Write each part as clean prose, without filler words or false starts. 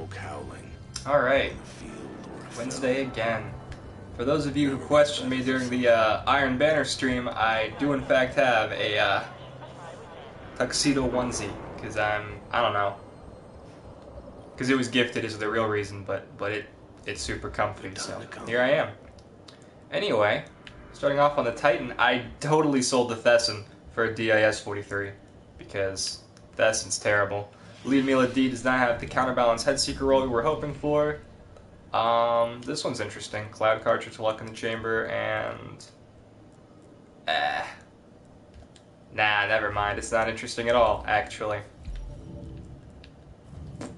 smoke howling. Alright, On the field or a Wednesday fell. again. For those of you who questioned me during the Iron Banner stream, I do in fact have a tuxedo onesie, because I don't know, because it was gifted is the real reason, but it's super comfy, so here I am. Anyway, starting off on the Titan, I totally sold the Thesson for a DIS-43, because Thesson's terrible. Lead Mila D does not have the counterbalance headseeker roll we were hoping for. This one's interesting. Cloud cartridge, luck in the chamber, and... Nah, never mind. It's not interesting at all, actually. And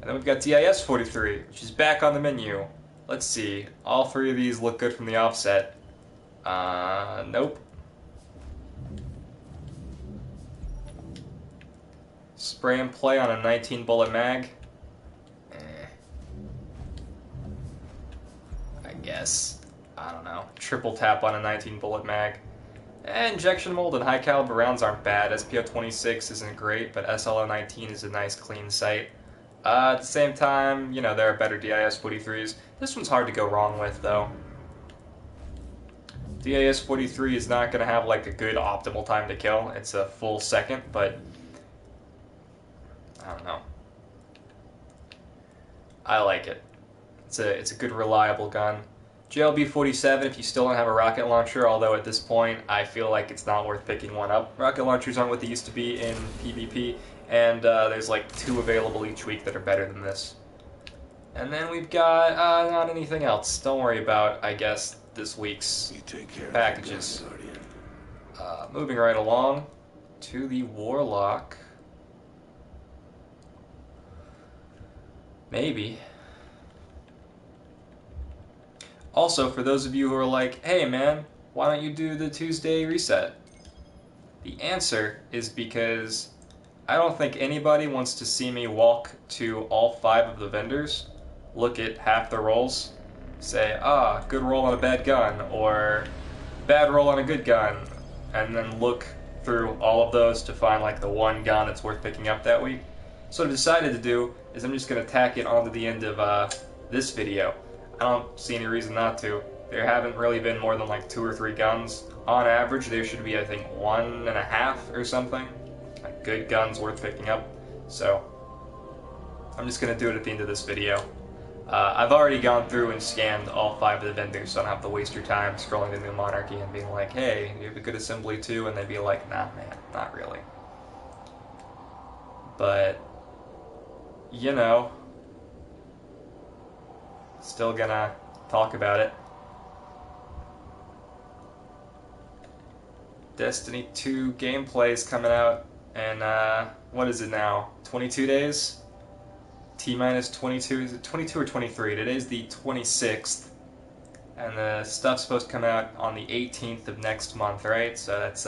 then we've got DIS-43, which is back on the menu. Let's see. All three of these look good from the offset. Nope. Spray and play on a 19 bullet mag. I guess. I don't know. Triple tap on a 19 bullet mag. Injection mold and high caliber rounds aren't bad. SPO-26 isn't great, but SLO-19 is a nice clean sight. At the same time, you know, there are better DIS-43s. This one's hard to go wrong with, though. DIS-43 is not going to have, like, a good optimal time to kill. It's a full second, but... I don't know. I like it. It's a good, reliable gun. JLB-47 if you still don't have a rocket launcher, although at this point I feel like it's not worth picking one up. Rocket launchers aren't what they used to be in PvP, and there's like 2 available each week that are better than this. And then we've got not anything else. Don't worry about, I guess, this week's packages. Moving right along to the Warlock. Maybe. Also, for those of you who are like, hey man, why don't you do the Tuesday reset? The answer is because I don't think anybody wants to see me walk to all 5 of the vendors, look at half the rolls, say, good roll on a bad gun, or bad roll on a good gun, and then look through all of those to find like the one gun that's worth picking up that week. So what I've decided to do is I'm just going to tack it onto the end of this video. I don't see any reason not to. There haven't really been more than like 2 or 3 guns. On average, there should be, I think, 1.5 or something. Like good guns worth picking up. So, I'm just going to do it at the end of this video. I've already gone through and scanned all 5 of the vendors, so I don't have to waste your time scrolling to New Monarchy and being like, hey, do you have a good assembly too? And they'd be like, nah, man, not really. But, you know, still gonna talk about it. Destiny 2 gameplay is coming out in, what is it now? 22 days? T-minus 22, is it 22 or 23? Today's the 26th. And the stuff's supposed to come out on the 18th of next month, right? So that's,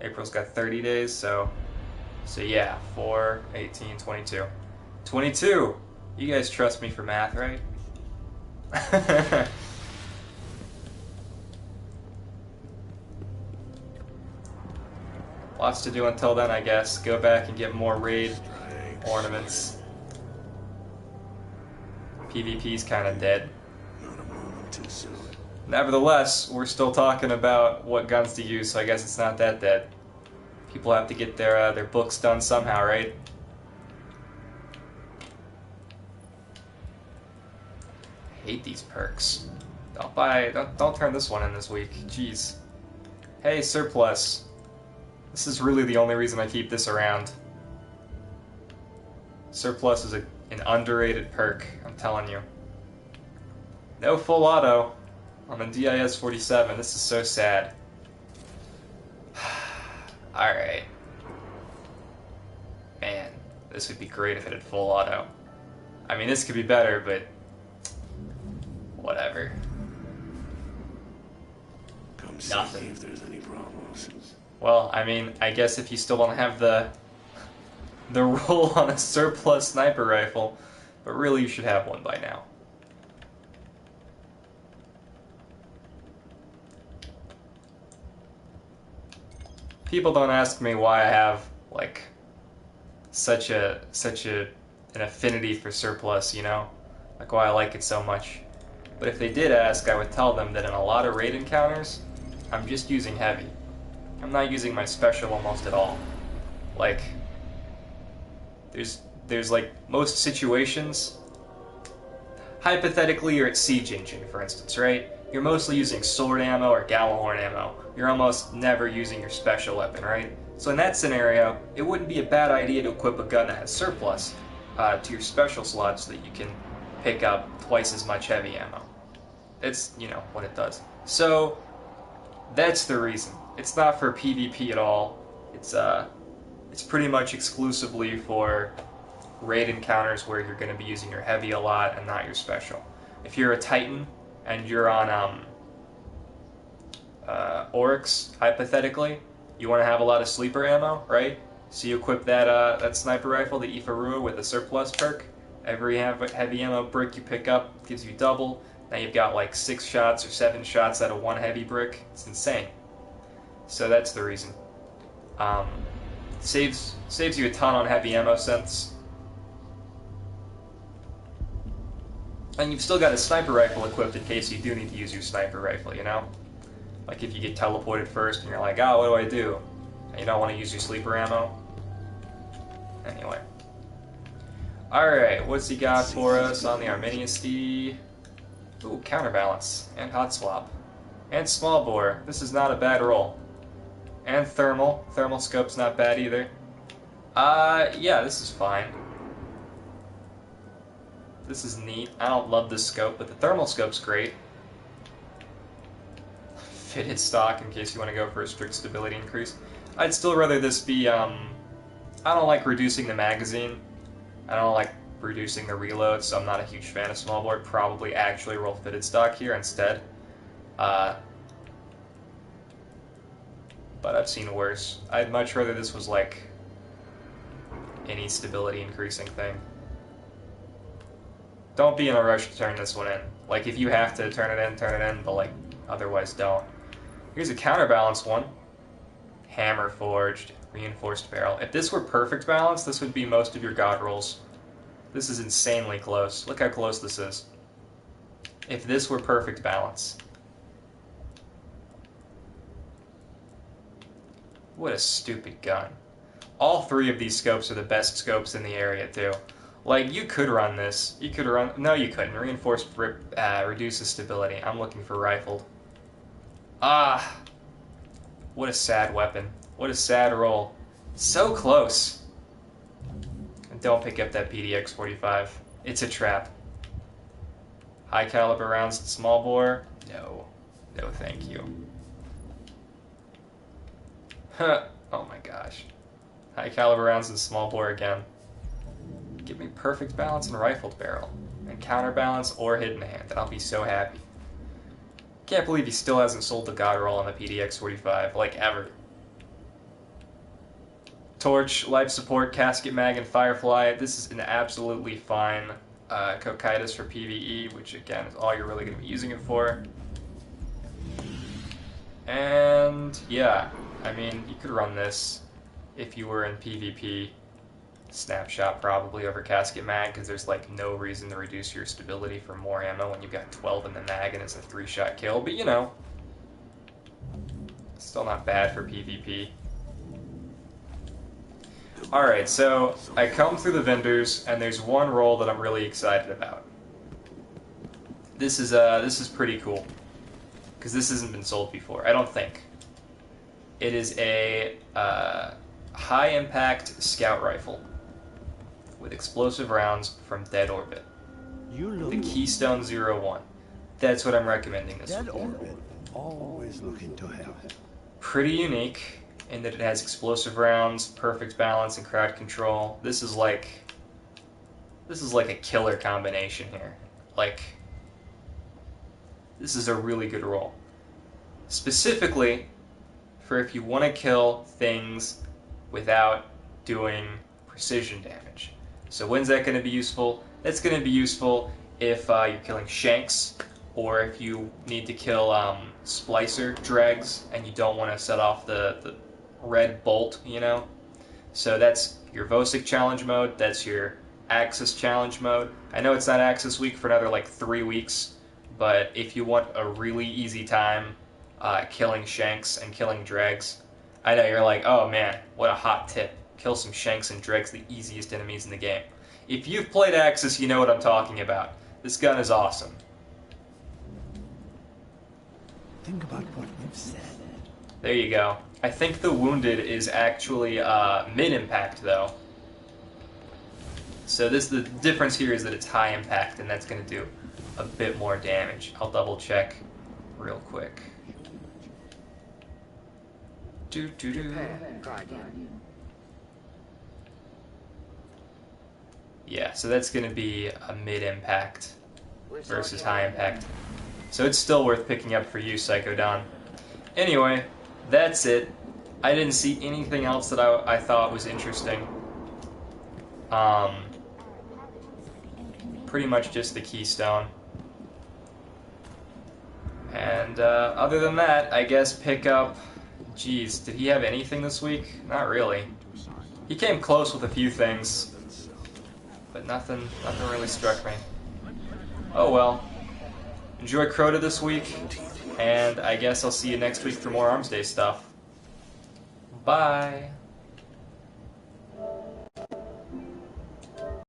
April's got 30 days, so yeah, 4, 18, 22. 22! You guys trust me for math, right? Lots to do until then, I guess. Go back and get more raid ornaments. PvP's kind of dead. Nevertheless, we're still talking about what guns to use, so I guess it's not that dead. People have to get their books done somehow, right? I hate these perks. Don't turn this one in this week. Jeez. Hey, surplus. This is really the only reason I keep this around. Surplus is an underrated perk, I'm telling you. No full auto on the DIS-47. This is so sad. Alright. Man, this would be great if it had full auto. I mean, this could be better, but whatever. Nothing. If there's any problems. Well, I mean, I guess if you still don't have the roll on a surplus sniper rifle, but really you should have one by now. people don't ask me why I have like such an affinity for surplus, you know, like why I like it so much. But if they did ask, I would tell them that in a lot of raid encounters, I'm just using heavy. I'm not using my special almost at all. Like, there's like most situations. Hypothetically, you're at Siege Engine, for instance, right? You're mostly using sword ammo or Gallahorn ammo. You're almost never using your special weapon, right? So in that scenario, it wouldn't be a bad idea to equip a gun that has surplus to your special slot so that you can pick up twice as much heavy ammo. It's, you know, what it does. So, that's the reason. It's not for PvP at all. It's pretty much exclusively for raid encounters where you're going to be using your heavy a lot and not your special. If you're a Titan and you're on Oryx, hypothetically, you want to have a lot of sleeper ammo, right? So you equip that sniper rifle, the Ifarua, with a surplus perk. Every heavy ammo brick you pick up gives you double. Now you've got like 6 shots or 7 shots out of 1 heavy brick. It's insane. So that's the reason. Saves you a ton on heavy ammo sense. And you've still got a sniper rifle equipped in case you do need to use your sniper rifle, you know? Like if you get teleported first and you're like, oh, what do I do? And you don't want to use your sleeper ammo. Anyway. Alright, what's he got for us on the Arminius-D? Ooh, counterbalance. And hot swap. And small bore. This is not a bad roll. And thermal. Thermal scope's not bad either. Yeah, this is fine. This is neat. I don't love this scope, but the thermal scope's great. Fitted stock in case you want to go for a strict stability increase. I'd still rather this be, I don't like reducing the magazine. I don't like reducing the reload, so I'm not a huge fan of small bore. Probably actually roll fitted stock here instead. But I've seen worse. I'd much rather this was like any stability increasing thing. Don't be in a rush to turn this one in. Like, if you have to turn it in, but like, otherwise don't. Here's a counterbalance one. Hammer forged, reinforced barrel. If this were perfect balance, this would be most of your god rolls. This is insanely close. Look how close this is. If this were perfect balance. What a stupid gun. All 3 of these scopes are the best scopes in the area, too. Like, you could run this. You could run... No, you couldn't. Reinforced reduces stability. I'm looking for rifled. Ah! What a sad weapon. What a sad roll. So close. And don't pick up that PDX-45. It's a trap. High caliber rounds and small bore? No. No, thank you. Huh. Oh my gosh. High caliber rounds and small bore again. Give me perfect balance and rifled barrel. And counterbalance or hidden hand. And I'll be so happy. Can't believe he still hasn't sold the god roll on the PDX-45. Like, ever. Torch, life support, casket mag, and firefly. This is an absolutely fine Cocytus for PvE, which again is all you're really going to be using it for. And yeah, I mean, you could run this if you were in PvP. Snapshot probably over casket mag, because there's like no reason to reduce your stability for more ammo when you've got 12 in the mag and it's a 3-shot kill, but you know, still not bad for PvP. Alright, so I comb through the vendors and there's one roll that I'm really excited about. This is pretty cool, because this hasn't been sold before, I don't think. It is a high impact scout rifle with explosive rounds from Dead Orbit. The Keystone 01. That's what I'm recommending this Dead for. Orbit, always looking to help. Pretty unique in that it has explosive rounds, perfect balance, and crowd control. This is like a killer combination here. Like, this is a really good roll. Specifically for if you want to kill things without doing precision damage. So when's that going to be useful? That's going to be useful if you're killing shanks, or if you need to kill splicer dregs and you don't want to set off the red bolt, you know? So that's your Vosic challenge mode, that's your Axis challenge mode. I know it's not Axis week for another like 3 weeks, but if you want a really easy time killing Shanks and killing Dregs, I know you're like, oh man, what a hot tip. Kill some Shanks and Dregs, the easiest enemies in the game. If you've played Axis, you know what I'm talking about. This gun is awesome. Think about what you've said. There you go. I think the Wounded is actually mid-impact, though. So the difference here is that it's high impact, and that's going to do a bit more damage. I'll double check real quick. Yeah, so that's going to be a mid-impact versus high impact. So it's still worth picking up for you, Psychodon. Anyway, that's it. I didn't see anything else that I thought was interesting. Pretty much just the Keystone. And other than that, I guess pick up... Geez, did he have anything this week? Not really. He came close with a few things, but nothing really struck me. Oh well. Enjoy Crota this week, and I guess I'll see you next week for more Armsday stuff. Bye!